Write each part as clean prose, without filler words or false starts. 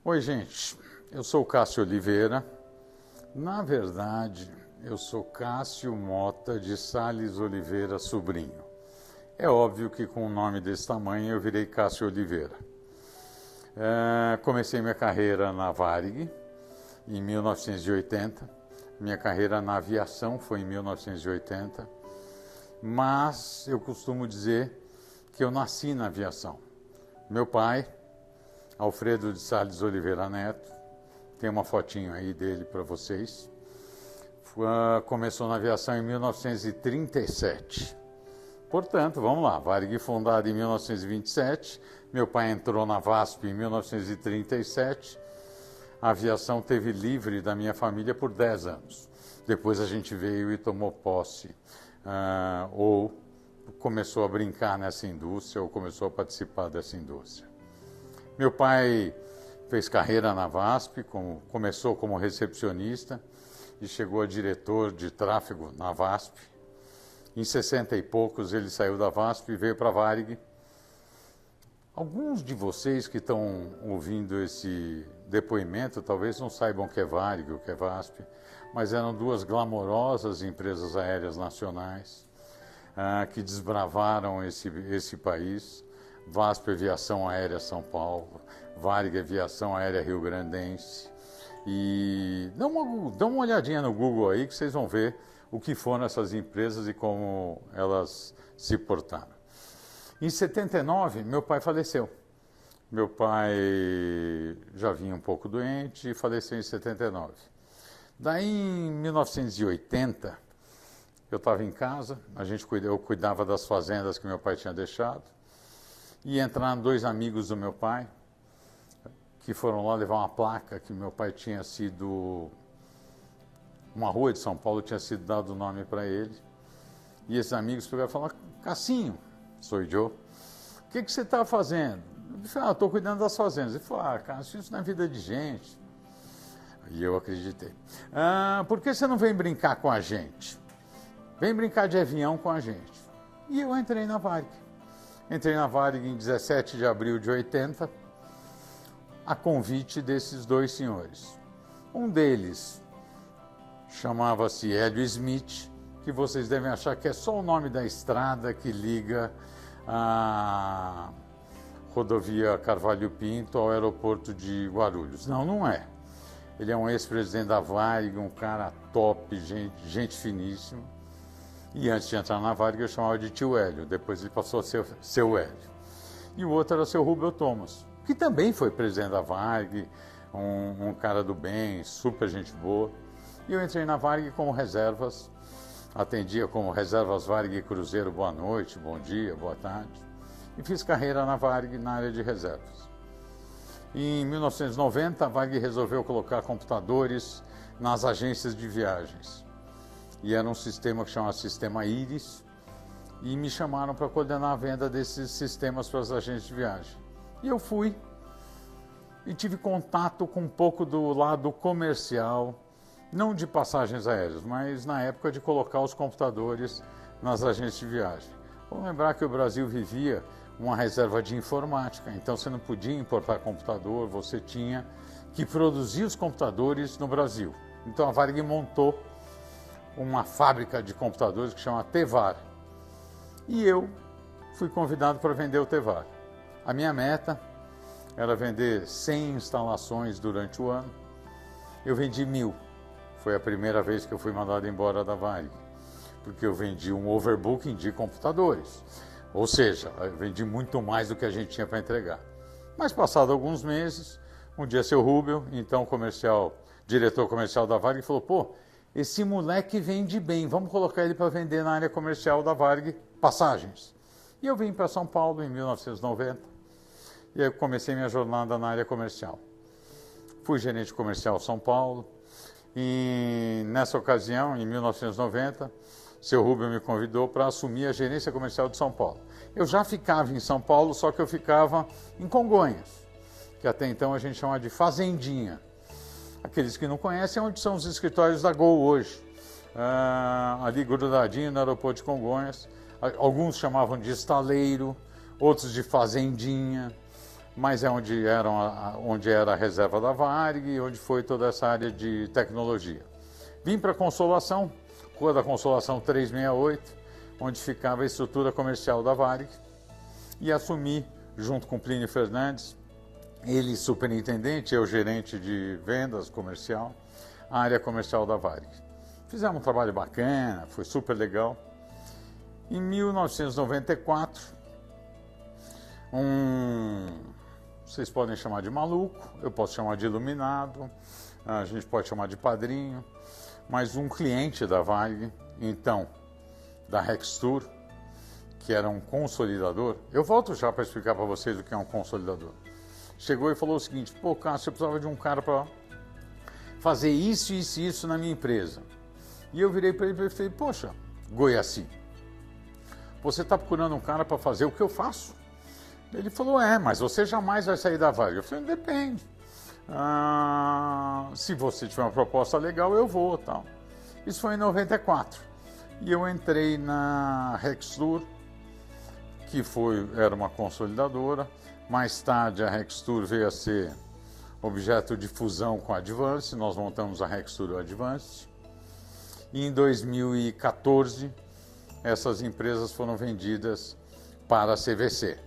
Oi, gente. Eu sou o Cássio Oliveira. Na verdade, eu sou Cássio Mota de Sales Oliveira Sobrinho. É óbvio que com um nome desse tamanho eu virei Cássio Oliveira. Comecei minha carreira na Varig em 1980. Minha carreira na aviação foi em 1980. Mas eu costumo dizer que eu nasci na aviação. Meu pai, Alfredo de Sales Oliveira Neto, tem uma fotinho aí dele para vocês, começou na aviação em 1937. Portanto, vamos lá, Varig fundada em 1927, meu pai entrou na VASP em 1937, a aviação teve livre da minha família por 10 anos. Depois a gente veio e tomou posse, ou começou a brincar nessa indústria, ou começou a participar dessa indústria. Meu pai fez carreira na VASP, começou como recepcionista e chegou a diretor de tráfego na VASP. Em 60 e poucos ele saiu da VASP e veio para a Varig. Alguns de vocês que estão ouvindo esse depoimento talvez não saibam o que é Varig, o que é VASP, mas eram duas glamorosas empresas aéreas nacionais que desbravaram esse país. VASP Aviação Aérea São Paulo, Varig Aviação Aérea Rio Grandense. E dá uma olhadinha no Google aí que vocês vão ver o que foram essas empresas e como elas se portaram. Em 79, meu pai faleceu. Meu pai já vinha um pouco doente e faleceu em 79. Daí, em 1980, eu estava em casa, eu cuidava das fazendas que meu pai tinha deixado. E entraram dois amigos do meu pai, que foram lá levar uma placa que meu pai tinha sido... Uma rua de São Paulo tinha sido dado o nome para ele. E esses amigos pegaram e falaram: Cassinho, sou eu, o que você está fazendo? Eu disse: estou cuidando das fazendas. Ele falou: Cássio, isso não é vida de gente. E eu acreditei. Por que você não vem brincar com a gente? Vem brincar de avião com a gente. E eu entrei na Varig. Entrei na Varig em 17 de abril de 80, a convite desses dois senhores. Um deles chamava-se Hélio Smith, que vocês devem achar que é só o nome da estrada que liga a rodovia Carvalho Pinto ao aeroporto de Guarulhos. Não, não é. Ele é um ex-presidente da Varig, um cara top, gente finíssima. E antes de entrar na Varig eu chamava de tio Hélio, depois ele passou a ser seu Hélio. E o outro era o seu Rubel Thomas, que também foi presidente da Varig, um cara do bem, super gente boa. E eu entrei na Varig como reservas, atendia como reservas Varig Cruzeiro, boa noite, bom dia, boa tarde. E fiz carreira na Varig na área de reservas. Em 1990 a Varig resolveu colocar computadores nas agências de viagens. E era um sistema que chamava Sistema Iris, e me chamaram para coordenar a venda desses sistemas para as agências de viagem. E eu fui, e tive contato com um pouco do lado comercial, não de passagens aéreas, mas na época de colocar os computadores nas agências de viagem. Vamos lembrar que o Brasil vivia uma reserva de informática, então você não podia importar computador, você tinha que produzir os computadores no Brasil. Então a Varig montou uma fábrica de computadores que chama Tevar. E eu fui convidado para vender o Tevar. A minha meta era vender 100 instalações durante o ano. Eu vendi 1000. Foi a primeira vez que eu fui mandado embora da Varig, porque eu vendi um overbooking de computadores. Ou seja, eu vendi muito mais do que a gente tinha para entregar. Mas passado alguns meses, um dia seu Rubel, então diretor comercial da Varig, falou: pô, esse moleque vende bem, vamos colocar ele para vender na área comercial da Varig passagens. E eu vim para São Paulo em 1990 e aí eu comecei minha jornada na área comercial. Fui gerente comercial São Paulo e nessa ocasião, em 1990, seu Rubem me convidou para assumir a gerência comercial de São Paulo. Eu já ficava em São Paulo, só que eu ficava em Congonhas, que até então a gente chama de fazendinha. Aqueles que não conhecem, onde são os escritórios da Gol hoje, ali grudadinho no aeroporto de Congonhas. Alguns chamavam de estaleiro, outros de fazendinha, mas é onde era a reserva da Varig e onde foi toda essa área de tecnologia. Vim para a Consolação, Rua da Consolação 368, onde ficava a estrutura comercial da Varig, e assumi, junto com Plínio Fernandes, ele superintendente, eu gerente de vendas comercial, a área comercial da Varig. Fizemos um trabalho bacana, foi super legal. Em 1994, vocês podem chamar de maluco, eu posso chamar de iluminado, a gente pode chamar de padrinho, mas um cliente da Varig, então, da Rextur, que era um consolidador, eu volto já para explicar para vocês o que é um consolidador, chegou e falou o seguinte: pô, Cássio, eu precisava de um cara para fazer isso, isso e isso na minha empresa. E eu virei para ele e falei: poxa, Goiaci, você está procurando um cara para fazer o que eu faço? Ele falou: mas você jamais vai sair da Varig. Eu falei: depende. Se você tiver uma proposta legal, eu vou, tal. Isso foi em 94. E eu entrei na Rextur, que era uma consolidadora. Mais tarde a Rextur veio a ser objeto de fusão com a Advance. Nós montamos a Rextur Advance. E em 2014, essas empresas foram vendidas para a CVC.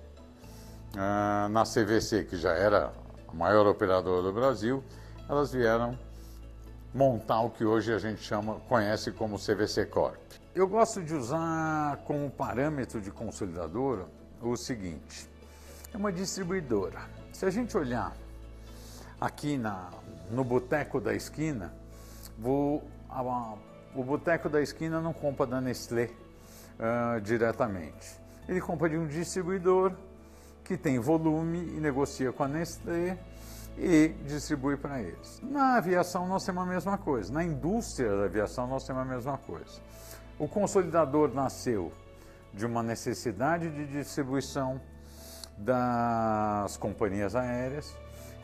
Na CVC, que já era a maior operadora do Brasil, elas vieram montar o que hoje a gente conhece como CVC Corp. Eu gosto de usar como parâmetro de consolidadora o seguinte: é uma distribuidora. Se a gente olhar aqui no Boteco da Esquina, o Boteco da Esquina não compra da Nestlé diretamente. Ele compra de um distribuidor que tem volume e negocia com a Nestlé e distribui para eles. Na aviação nós temos a mesma coisa, na indústria da aviação nós temos a mesma coisa. O consolidador nasceu de uma necessidade de distribuição das companhias aéreas,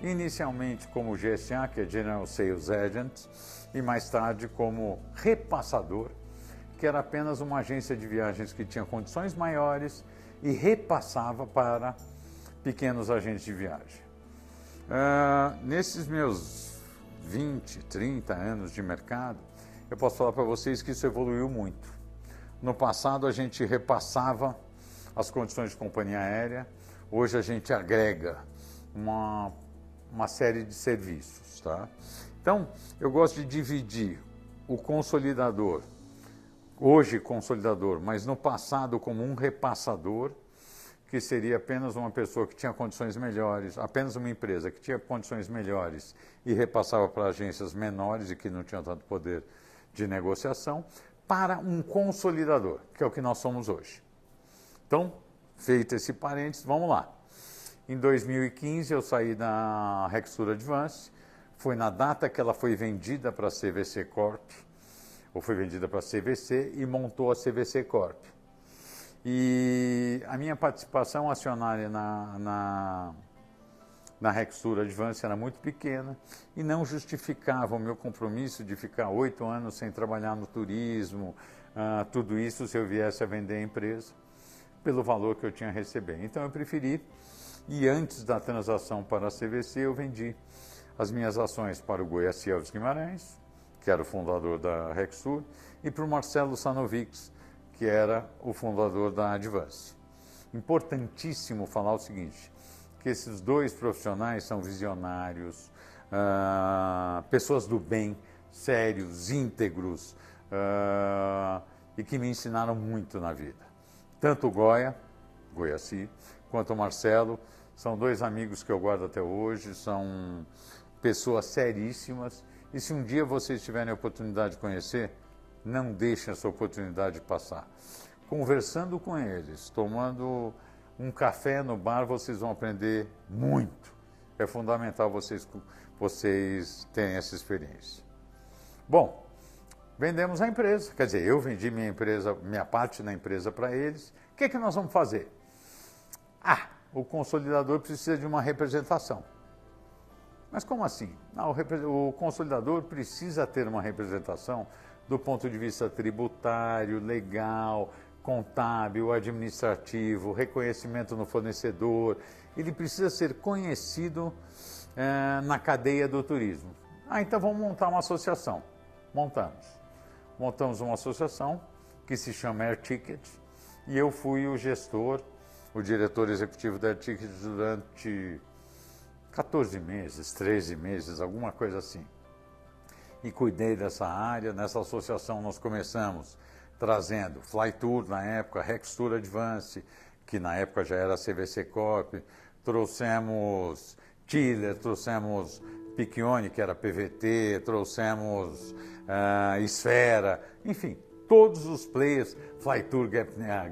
inicialmente como GSA, que é General Sales Agent, e mais tarde como repassador, que era apenas uma agência de viagens que tinha condições maiores e repassava para pequenos agentes de viagem. Nesses meus 20, 30 anos de mercado, eu posso falar para vocês que isso evoluiu muito. No passado a gente repassava as condições de companhia aérea, hoje a gente agrega uma série de serviços. Tá? Então, eu gosto de dividir o consolidador, hoje consolidador, mas no passado como um repassador, que seria apenas uma pessoa que tinha condições melhores, apenas uma empresa que tinha condições melhores e repassava para agências menores e que não tinham tanto poder de negociação, para um consolidador, que é o que nós somos hoje. Então, feito esse parênteses, vamos lá. Em 2015 eu saí da Rextur Advance, foi na data que ela foi vendida para a CVC Corp, ou foi vendida para a CVC e montou a CVC Corp. E a minha participação acionária na Rextur Advance era muito pequena e não justificava o meu compromisso de ficar 8 anos sem trabalhar no turismo, tudo isso se eu viesse a vender a empresa, pelo valor que eu tinha a receber. Então eu preferi, e antes da transação para a CVC, eu vendi as minhas ações para o Goiaci Alves Guimarães, que era o fundador da Rextur, e para o Marcelo Sanovics, que era o fundador da Advance. Importantíssimo falar o seguinte, que esses dois profissionais são visionários, pessoas do bem, sérios, íntegros, e que me ensinaram muito na vida. Tanto o Goiaci, quanto o Marcelo, são dois amigos que eu guardo até hoje, são pessoas seríssimas, e se um dia vocês tiverem a oportunidade de conhecer, não deixem essa oportunidade passar. Conversando com eles, tomando um café no bar, vocês vão aprender muito. É fundamental vocês terem essa experiência. Bom, vendemos a empresa, quer dizer, eu vendi minha parte da empresa para eles. O que é que nós vamos fazer? O consolidador precisa de uma representação. Mas como assim? O consolidador precisa ter uma representação do ponto de vista tributário, legal, contábil, administrativo, reconhecimento no fornecedor, ele precisa ser conhecido na cadeia do turismo. Então vamos montar uma associação. Montamos uma associação que se chama Air Ticket e eu fui o gestor, o diretor executivo da Air Ticket durante 14 meses, 13 meses, alguma coisa assim. E cuidei dessa área. Nessa associação nós começamos trazendo Flytour na época, Rextour Advance, que na época já era CVC Corp, trouxemos Tiller, trouxemos Piccioni, que era PVT, trouxemos Esfera, enfim, todos os players, Flytour,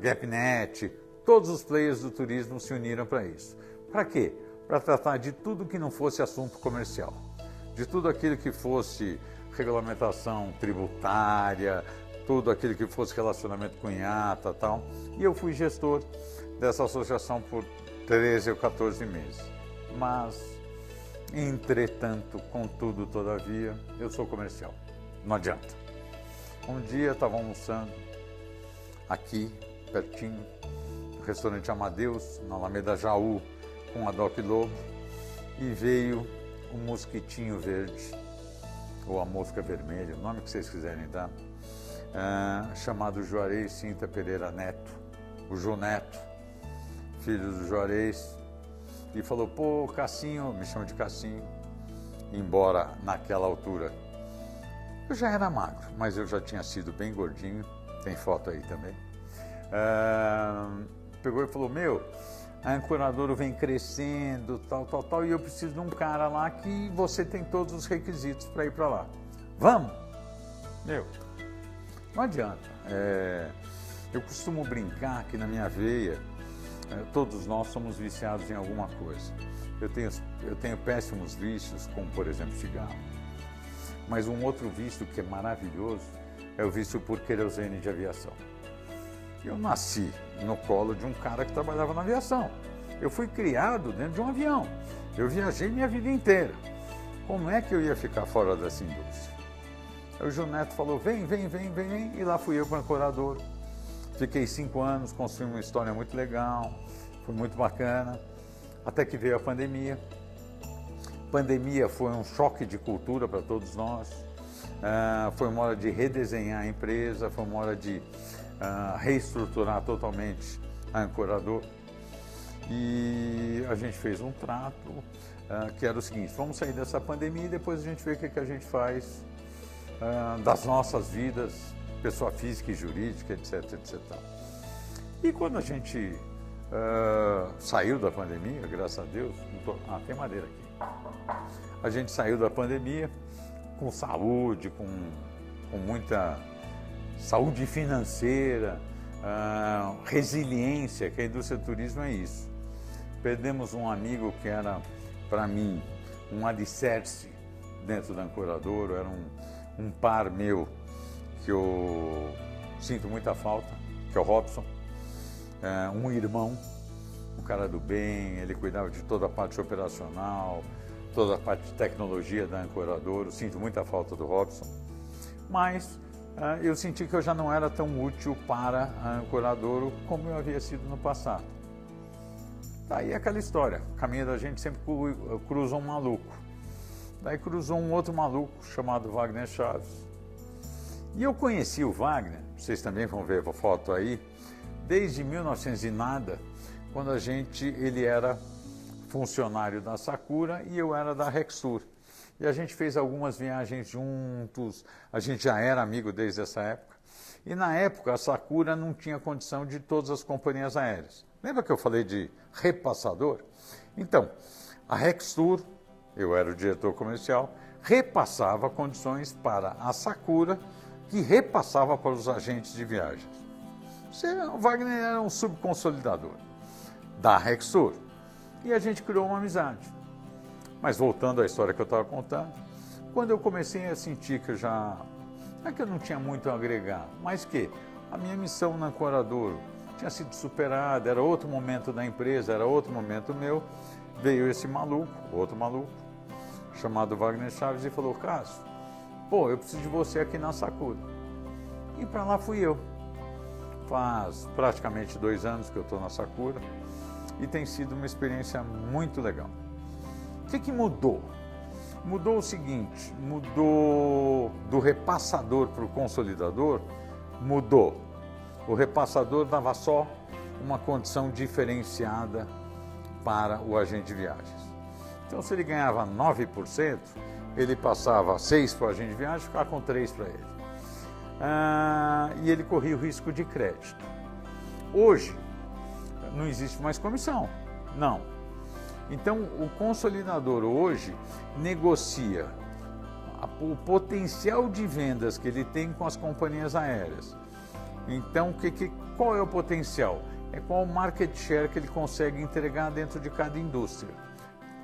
Gapnet, todos os players do turismo se uniram para isso. Para quê? Para tratar de tudo que não fosse assunto comercial, de tudo aquilo que fosse regulamentação tributária, tudo aquilo que fosse relacionamento com IATA e tal. E eu fui gestor dessa associação por 13 ou 14 meses. Mas, entretanto, contudo, todavia, eu sou comercial. Não adianta. Um dia eu estava almoçando aqui, pertinho, no restaurante Amadeus, na Alameda Jaú, com a Doc Lobo, e veio um mosquitinho verde, ou a mosca vermelha, o nome que vocês quiserem dar, chamado Juarez Cinta Pereira Neto, o Ju Neto, filho do Juarez, e falou: pô, Cassinho, me chama de Cassinho, embora naquela altura eu já era magro, mas eu já tinha sido bem gordinho, tem foto aí também. Pegou e falou: meu, a Ancoradouro vem crescendo, tal, e eu preciso de um cara lá que você tem todos os requisitos para ir para lá. Vamos? Meu, não adianta. Eu costumo brincar que na minha veia, todos nós somos viciados em alguma coisa. Eu tenho péssimos vícios, como por exemplo cigarro. Mas um outro vício que é maravilhoso é o vício por querosene de aviação. Eu nasci no colo de um cara que trabalhava na aviação. Eu fui criado dentro de um avião. Eu viajei minha vida inteira. Como é que eu ia ficar fora dessa indústria? Aí o Ju Neto falou: vem, e lá fui eu para o Ancoradouro. Fiquei 5 anos, construí uma história muito legal, foi muito bacana, até que veio a pandemia. Pandemia foi um choque de cultura para todos nós, foi uma hora de redesenhar a empresa, foi uma hora de reestruturar totalmente a Ancoradouro. E a gente fez um trato que era o seguinte: vamos sair dessa pandemia e depois a gente vê o que a gente faz das nossas vidas, pessoa física e jurídica, etc. E quando a gente saiu da pandemia, graças a Deus, tem madeira aqui. A gente saiu da pandemia com saúde, com muita saúde financeira, resiliência, que a indústria do turismo é isso. Perdemos um amigo que era, para mim, um alicerce dentro da Ancoradouro, era um par meu que eu sinto muita falta, que é o Robson, um irmão, um cara do bem, ele cuidava de toda a parte operacional, toda a parte de tecnologia da Ancoradouro, sinto muita falta do Robson, mas eu senti que eu já não era tão útil para a Ancoradouro como eu havia sido no passado. Daí aquela história, o caminho da gente sempre cruza um maluco. Daí cruzou um outro maluco chamado Wagner Chaves. E eu conheci o Wagner, vocês também vão ver a foto aí, desde 1900 e nada, quando ele era funcionário da Sakura e eu era da Rextour. E a gente fez algumas viagens juntos, a gente já era amigo desde essa época. E na época a Sakura não tinha condição de todas as companhias aéreas. Lembra que eu falei de repassador? Então, a Rextour, eu era o diretor comercial, repassava condições para a Sakura, que repassava para os agentes de viagens. O Wagner era um subconsolidador da Rextour. E a gente criou uma amizade. Mas voltando à história que eu estava contando, quando eu comecei a sentir que não é que eu não tinha muito a agregar, mas que a minha missão na Ancoradouro tinha sido superada, era outro momento da empresa, era outro momento meu, veio esse maluco, outro maluco, chamado Wagner Chaves, e falou: Cássio, pô, eu preciso de você aqui na Sakura. E para lá fui eu. Faz praticamente 2 anos que eu estou na Sakura e tem sido uma experiência muito legal. O que mudou? Mudou o seguinte, mudou do repassador para o consolidador, mudou. O repassador dava só uma condição diferenciada para o agente de viagens. Então, se ele ganhava 9%, ele passava 6% para o agente de viagem e ficava com 3% para ele. E ele corria o risco de crédito. Hoje, não existe mais comissão, não. Então, o consolidador hoje negocia o potencial de vendas que ele tem com as companhias aéreas. Então, qual é o potencial? É qual o market share que ele consegue entregar dentro de cada indústria,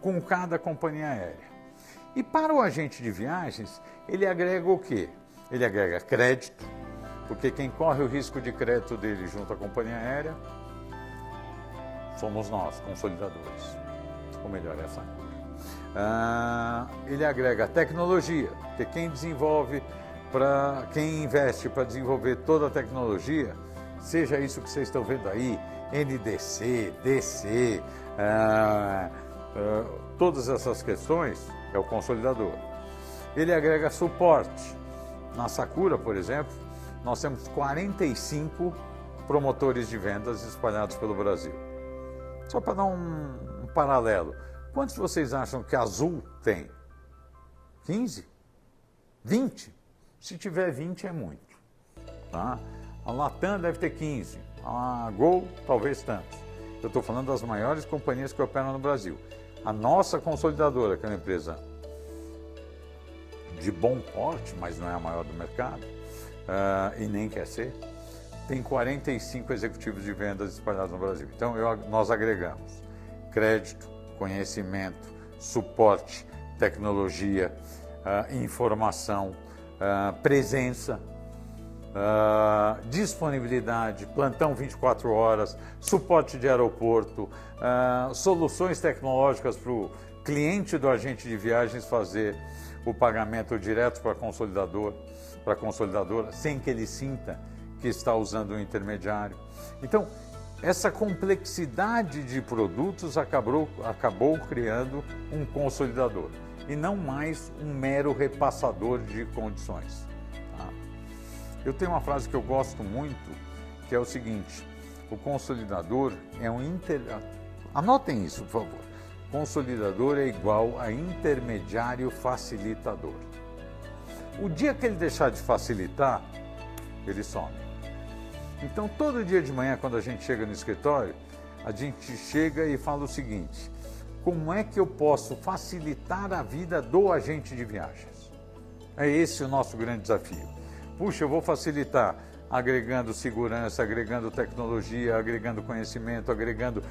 com cada companhia aérea. E para o agente de viagens, ele agrega o quê? Ele agrega crédito, porque quem corre o risco de crédito dele junto à companhia aérea somos nós, consolidadores. Ou melhor, essa coisa. Ele agrega tecnologia, porque quem investe para desenvolver toda a tecnologia, seja isso que vocês estão vendo aí, NDC, DC, todas essas questões, é o consolidador. Ele agrega suporte. Na Sakura, por exemplo, nós temos 45 promotores de vendas espalhados pelo Brasil. Só para dar um paralelo, quantos vocês acham que a Azul tem? 15? 20? Se tiver 20 é muito. Tá? A Latam deve ter 15, a Gol talvez tantos. Eu estou falando das maiores companhias que operam no Brasil. A nossa consolidadora, que é uma empresa de bom porte, mas não é a maior do mercado, e nem quer ser, tem 45 executivos de vendas espalhados no Brasil. Então, nós agregamos crédito, conhecimento, suporte, tecnologia, informação, presença, disponibilidade, plantão 24 horas, suporte de aeroporto, soluções tecnológicas para o cliente do agente de viagens fazer o pagamento direto para a consolidadora, sem que ele sinta que está usando um intermediário. Então, essa complexidade de produtos acabou criando um consolidador e não mais um mero repassador de condições. Tá? Eu tenho uma frase que eu gosto muito, que é o seguinte: o consolidador é Anotem isso, por favor. Consolidador é igual a intermediário facilitador. O dia que ele deixar de facilitar, ele some. Então, todo dia de manhã, quando a gente chega no escritório, a gente chega e fala o seguinte: como é que eu posso facilitar a vida do agente de viagens? É esse o nosso grande desafio. Puxa, eu vou facilitar agregando segurança, agregando tecnologia, agregando conhecimento, agregando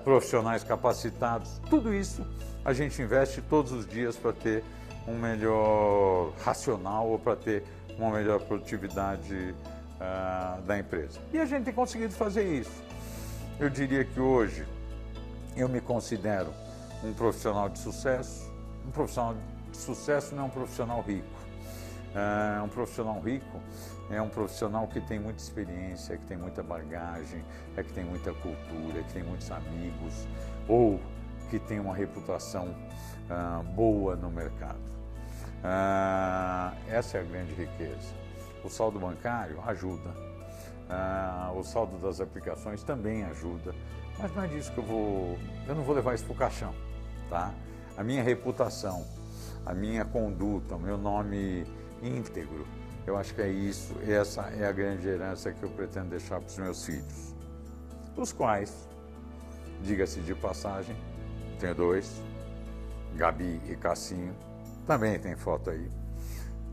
profissionais capacitados. Tudo isso a gente investe todos os dias para ter um melhor racional ou para ter uma melhor produtividade da empresa. E a gente tem conseguido fazer isso. Eu diria que hoje eu me considero um profissional de sucesso. Um profissional de sucesso não é um profissional rico. Um profissional rico é um profissional que tem muita experiência, que tem muita bagagem, que tem muita cultura, que tem muitos amigos ou que tem uma reputação boa no mercado. Essa é a grande riqueza. O saldo bancário ajuda, o saldo das aplicações também ajuda, mas não é disso que eu não vou levar isso para o caixão, tá? A minha reputação, a minha conduta, o meu nome íntegro, eu acho que é isso, essa é a grande herança que eu pretendo deixar para os meus filhos, os quais, diga-se de passagem, tenho 2, Gabi e Cassinho, também tem foto aí.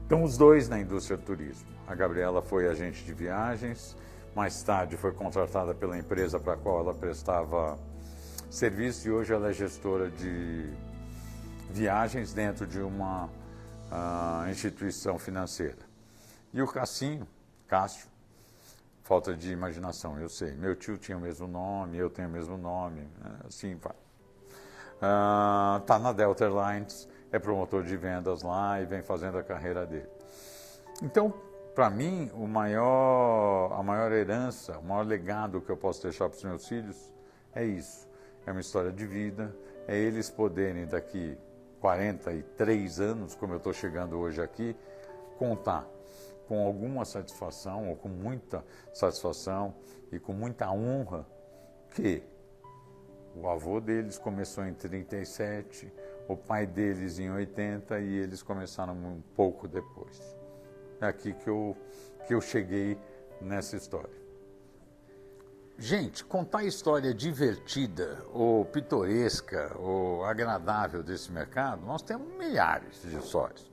Estão os 2 na indústria do turismo. A Gabriela foi agente de viagens, mais tarde foi contratada pela empresa para a qual ela prestava serviço e hoje ela é gestora de viagens dentro de uma instituição financeira. E o Cássio, falta de imaginação, eu sei. Meu tio tinha o mesmo nome, eu tenho o mesmo nome, assim vai. Está na Delta Airlines, é promotor de vendas lá e vem fazendo a carreira dele. Então, para mim, a maior herança, o maior legado que eu posso deixar para os meus filhos é isso. É uma história de vida, é eles poderem daqui 43 anos, como eu estou chegando hoje aqui, contar com alguma satisfação, ou com muita satisfação e com muita honra, que o avô deles começou em 37, o pai deles em 80 e eles começaram um pouco depois. É aqui que eu cheguei nessa história. Gente, contar a história divertida, ou pitoresca, ou agradável desse mercado, nós temos milhares de histórias.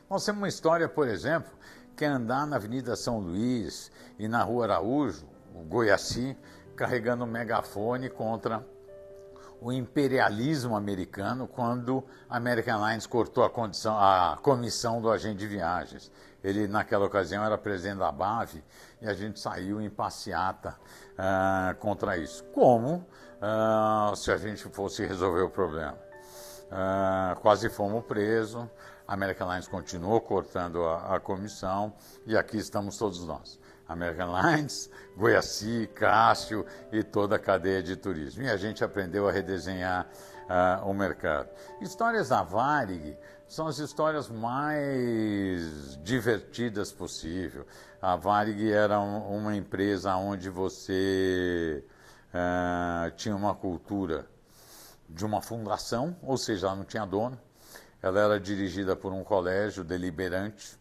Nós temos uma história, por exemplo, que é andar na Avenida São Luís e na Rua Araújo, o Goiaci, carregando um megafone contra o imperialismo americano quando a American Airlines cortou a comissão do agente de viagens. Ele, naquela ocasião, era presidente da BAV e a gente saiu em passeata contra isso. Como se a gente fosse resolver o problema. Quase fomos presos, a American Airlines continuou cortando a comissão e aqui estamos todos nós. American Airlines, Goiaci, Cássio e toda a cadeia de turismo. E a gente aprendeu a redesenhar o mercado. Histórias da Varig são as histórias mais divertidas possível. A Varig era uma empresa onde você tinha uma cultura de uma fundação, ou seja, ela não tinha dono. Ela era dirigida por um colégio deliberante.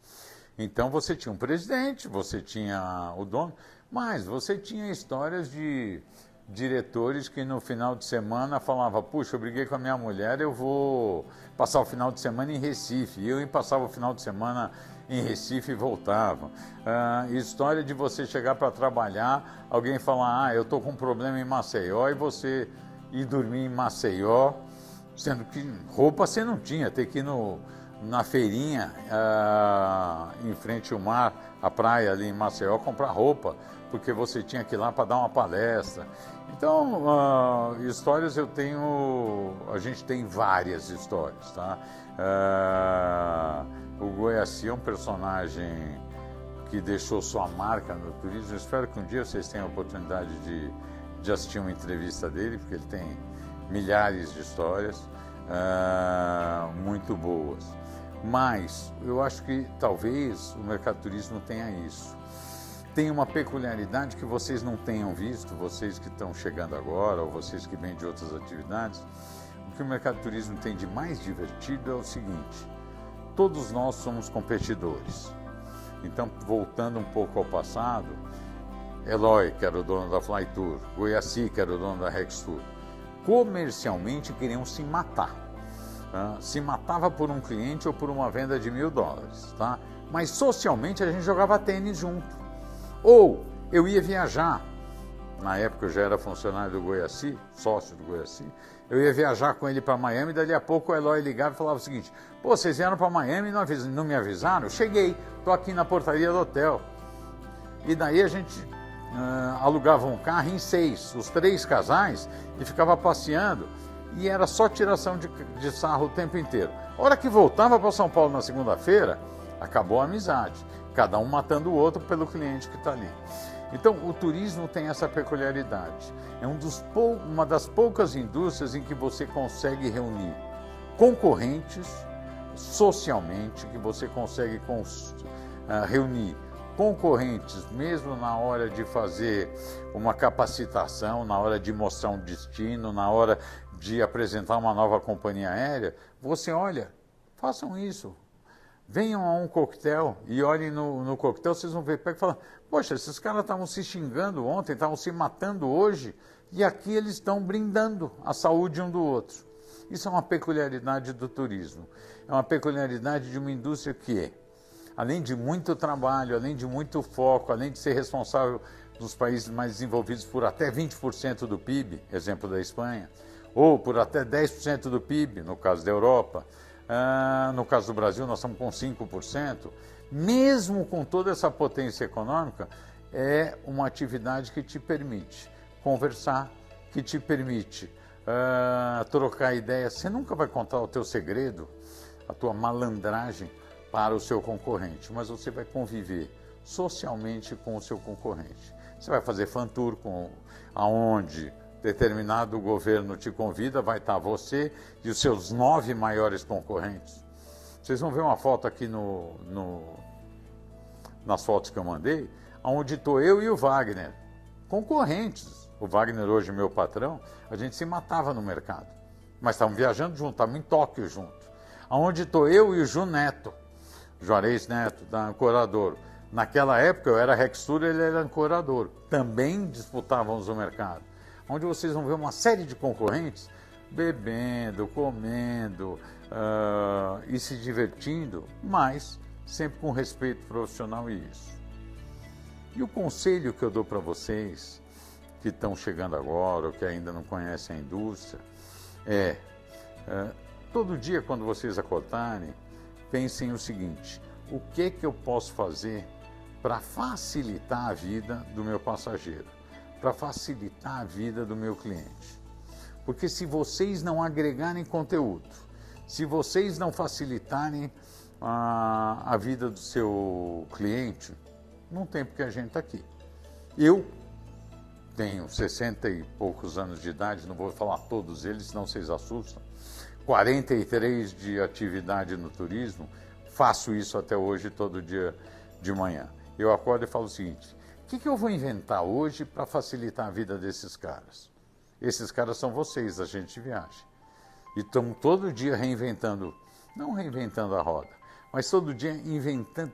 Então você tinha um presidente, você tinha o dono, mas você tinha histórias de diretores que no final de semana falavam: puxa, eu briguei com a minha mulher, eu vou passar o final de semana em Recife. E eu passava o final de semana em Recife e voltava. História de você chegar para trabalhar, alguém falar: eu estou com um problema em Maceió, e você ir dormir em Maceió, sendo que roupa você não tinha, ter que ir na feirinha, em frente ao mar, a praia ali em Maceió, comprar roupa, porque você tinha que ir lá para dar uma palestra. Então, histórias a gente tem várias histórias, tá? O Goiaci é um personagem que deixou sua marca no turismo. Eu espero que um dia vocês tenham a oportunidade de assistir uma entrevista dele, porque ele tem milhares de histórias muito boas. Mas eu acho que talvez o mercado de turismo tenha isso. Tem uma peculiaridade que vocês não tenham visto, vocês que estão chegando agora, ou vocês que vêm de outras atividades. O que o mercado de turismo tem de mais divertido é o seguinte: todos nós somos competidores. Então, voltando um pouco ao passado, Eloy, que era o dono da Flytour, Goiaci, que era o dono da Rextour, comercialmente queriam se matar. Se matava por um cliente ou por uma venda de $1.000, tá? Mas socialmente a gente jogava tênis junto. Ou eu ia viajar, na época eu já era funcionário do Goiaci, sócio do Goiaci, eu ia viajar com ele para Miami, dali a pouco o Eloy ligava e falava o seguinte: pô, vocês vieram para Miami e não me avisaram? Eu cheguei, estou aqui na portaria do hotel. E daí a gente alugava um carro em 6, os 3 casais, e ficava passeando. E era só tiração de sarro o tempo inteiro. A hora que voltava para São Paulo na segunda-feira, acabou a amizade. Cada um matando o outro pelo cliente que está ali. Então, o turismo tem essa peculiaridade. É uma das poucas indústrias em que você consegue reunir concorrentes socialmente, que você consegue reunir concorrentes mesmo na hora de fazer uma capacitação, na hora de mostrar um destino, na hora de apresentar uma nova companhia aérea. Você olha, façam isso. Venham a um coquetel e olhem no coquetel, vocês vão ver e falam: poxa, esses caras estavam se xingando ontem, estavam se matando hoje, e aqui eles estão brindando a saúde um do outro. Isso é uma peculiaridade do turismo. É uma peculiaridade de uma indústria que, além de muito trabalho, além de muito foco, além de ser responsável nos países mais desenvolvidos por até 20% do PIB, exemplo da Espanha, ou por até 10% do PIB, no caso da Europa. No caso do Brasil, nós estamos com 5%. Mesmo com toda essa potência econômica, é uma atividade que te permite conversar, que te permite trocar ideias. Você nunca vai contar o teu segredo, a tua malandragem, para o seu concorrente, mas você vai conviver socialmente com o seu concorrente. Você vai fazer fan tour aonde determinado governo te convida, vai estar você e os seus 9 maiores concorrentes. Vocês vão ver uma foto aqui nas fotos que eu mandei, onde estou eu e o Wagner, concorrentes. O Wagner hoje, meu patrão, a gente se matava no mercado, mas estávamos viajando junto, estávamos em Tóquio junto. Onde estou eu e o Ju Neto, Juarez Neto, da Ancoradouro. Naquela época eu era Rextur, ele era Ancoradouro. Também disputávamos o mercado. Onde vocês vão ver uma série de concorrentes bebendo, comendo e se divertindo, mas sempre com respeito profissional e isso. E o conselho que eu dou para vocês que estão chegando agora ou que ainda não conhecem a indústria é todo dia quando vocês acordarem, pensem o seguinte: o que eu posso fazer para facilitar a vida do meu passageiro, para facilitar a vida do meu cliente? Porque se vocês não agregarem conteúdo, se vocês não facilitarem a vida do seu cliente, não tem porque a gente está aqui. Eu tenho 60 e poucos anos de idade, não vou falar todos eles, senão vocês assustam. 43 de atividade no turismo, faço isso até hoje todo dia de manhã. Eu acordo e falo o seguinte: o que eu vou inventar hoje para facilitar a vida desses caras? Esses caras são vocês, agentes de viagem. E estão todo dia reinventando, não reinventando a roda, mas todo dia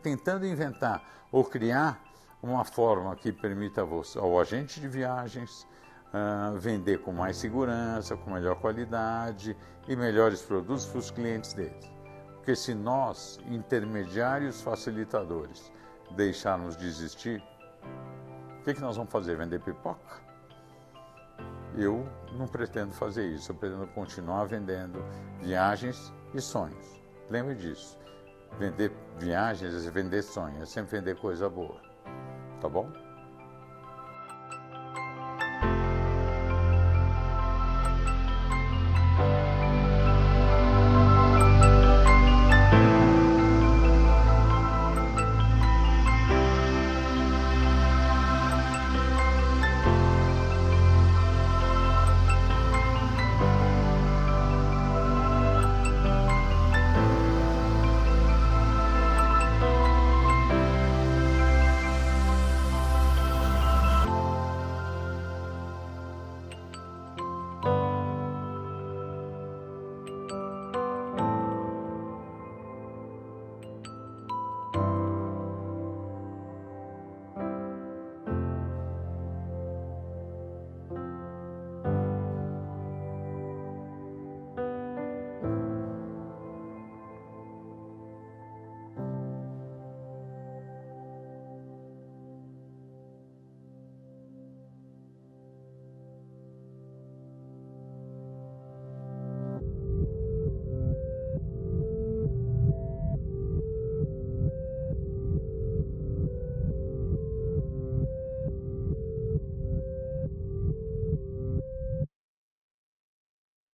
tentando inventar ou criar uma forma que permita ao agente de viagens vender com mais segurança, com melhor qualidade e melhores produtos para os clientes deles. Porque se nós, intermediários facilitadores, deixarmos de existir, o que nós vamos fazer? Vender pipoca? Eu não pretendo fazer isso, eu pretendo continuar vendendo viagens e sonhos. Lembre disso, vender viagens é vender sonhos, é sempre vender coisa boa, tá bom?